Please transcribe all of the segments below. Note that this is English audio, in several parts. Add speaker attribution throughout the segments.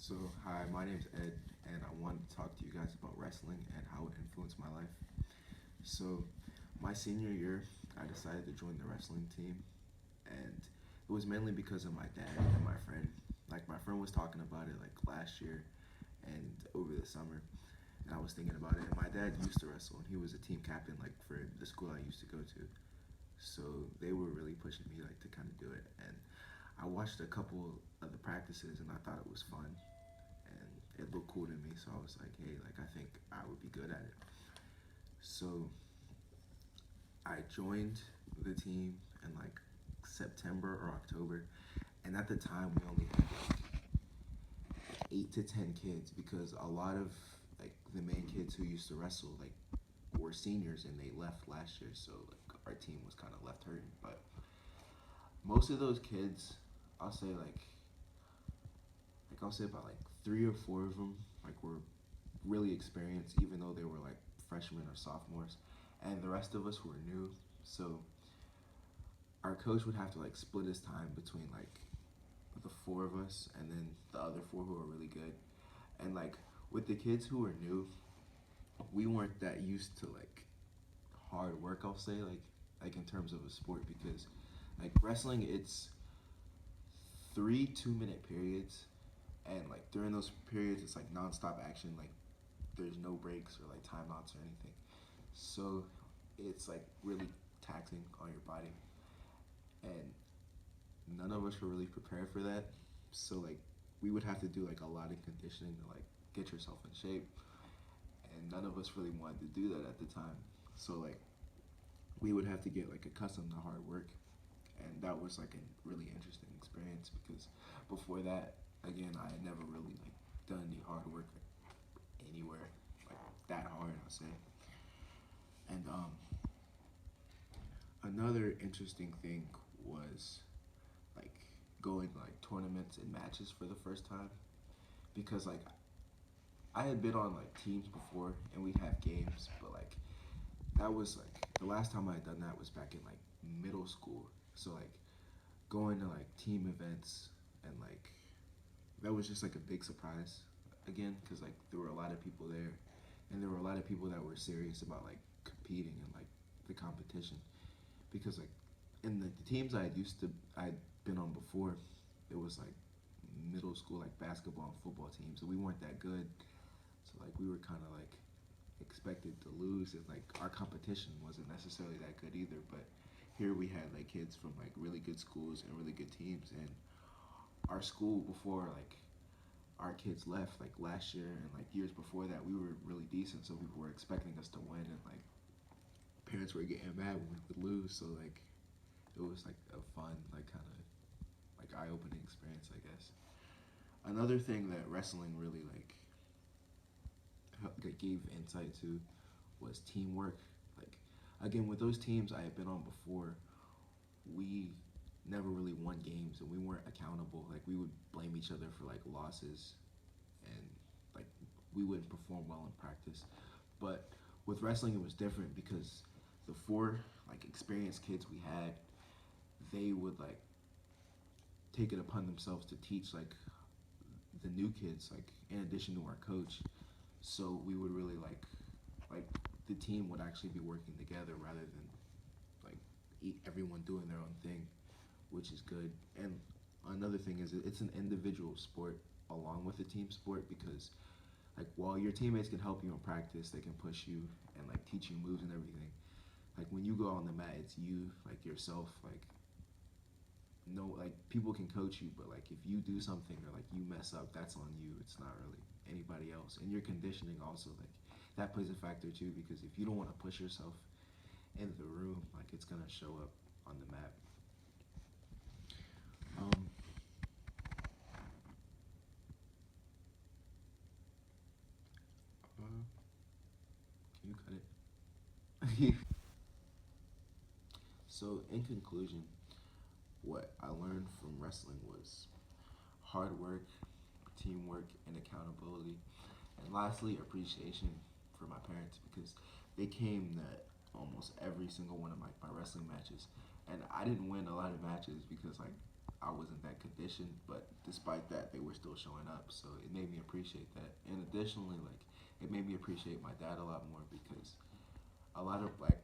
Speaker 1: So, hi, my name's Ed, and I wanted to talk to you guys about wrestling and how it influenced my life. So, my senior year, I decided to join the wrestling team, and it was mainly because of my dad and my friend. Like, my friend was talking about it like last year and over the summer, and I was thinking about it. And my dad used to wrestle, and he was a team captain like for the school I used to go to. So they were really pushing me like to kind of do it, and I watched a couple of the practices, and I thought it was fun and it looked cool to me. So I was like, hey, like I think I would be good at it. So I joined the team in like September or October, and at the time we only had like 8 to 10 kids because a lot of like the main kids who used to wrestle like were seniors and they left last year, so like our team was kind of left hurting. But most of those kids, I'll say I'll say about like 3 or 4 of them like were really experienced, even though they were like freshmen or sophomores, and the rest of us were new. So our coach would have to like split his time between like the 4 of us and then the other 4 who were really good. And like with the kids who were new, we weren't that used to like hard work. I'll say like in terms of a sport because like wrestling, it's 3 2-minute periods, and like during those periods, it's like nonstop action. Like there's no breaks or like timeouts or anything. So it's like really taxing on your body, and none of us were really prepared for that. So like we would have to do like a lot of conditioning to like get yourself in shape, and none of us really wanted to do that at the time. So like we would have to get like accustomed to hard work, and that was like a really interesting experience because before that, again, I had never really like done any hard work anywhere like that hard, I'll say. And another interesting thing was like going to like tournaments and matches for the first time because like I had been on like teams before and we'd have games, but like that was like the last time I had done that was back in like middle school. So like going to like team events and like that was just like a big surprise again because like there were a lot of people there and there were a lot of people that were serious about like competing and like the competition because like in the teams I'd been on before, it was like middle school like basketball and football teams, and we weren't that good. So like we were kind of like expected to lose, and like our competition wasn't necessarily that good either. But here we had like kids from like really good schools and really good teams, and our school before like our kids left like last year and like years before that we were really decent, so people were expecting us to win, and like parents were getting mad when we would lose. So like it was like a fun like kind of like eye-opening experience, I guess. Another thing that wrestling really like gave insight to was teamwork. Like again, with those teams I had been on before, we never really won games and we weren't accountable. Like we would blame each other for like losses, and like we wouldn't perform well in practice. But with wrestling it was different because the 4 like experienced kids we had, they would like take it upon themselves to teach like the new kids like in addition to our coach. So we would really like the team would actually be working together rather than like everyone doing their own thing, which is good. And another thing is it's an individual sport along with a team sport because like while your teammates can help you in practice, they can push you and like teach you moves and everything. Like when you go on the mat, it's you like yourself. Like no, like people can coach you, but like if you do something or like you mess up, that's on you. It's not really anybody else. And your conditioning also like that plays a factor too because if you don't want to push yourself in the room, like it's gonna show up on the map. Um, can you cut it? So in conclusion, what I learned from wrestling was hard work, teamwork, and accountability. And lastly, appreciation for my parents because they came to almost every single one of my wrestling matches. And I didn't win a lot of matches because like I wasn't that conditioned, but despite that, they were still showing up. So it made me appreciate that. And additionally, like it made me appreciate my dad a lot more because a lot of black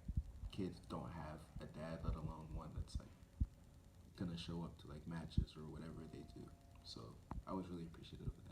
Speaker 1: kids don't have a dad, let alone one that's like gonna show up to like matches or whatever they do. So I was really appreciative of that.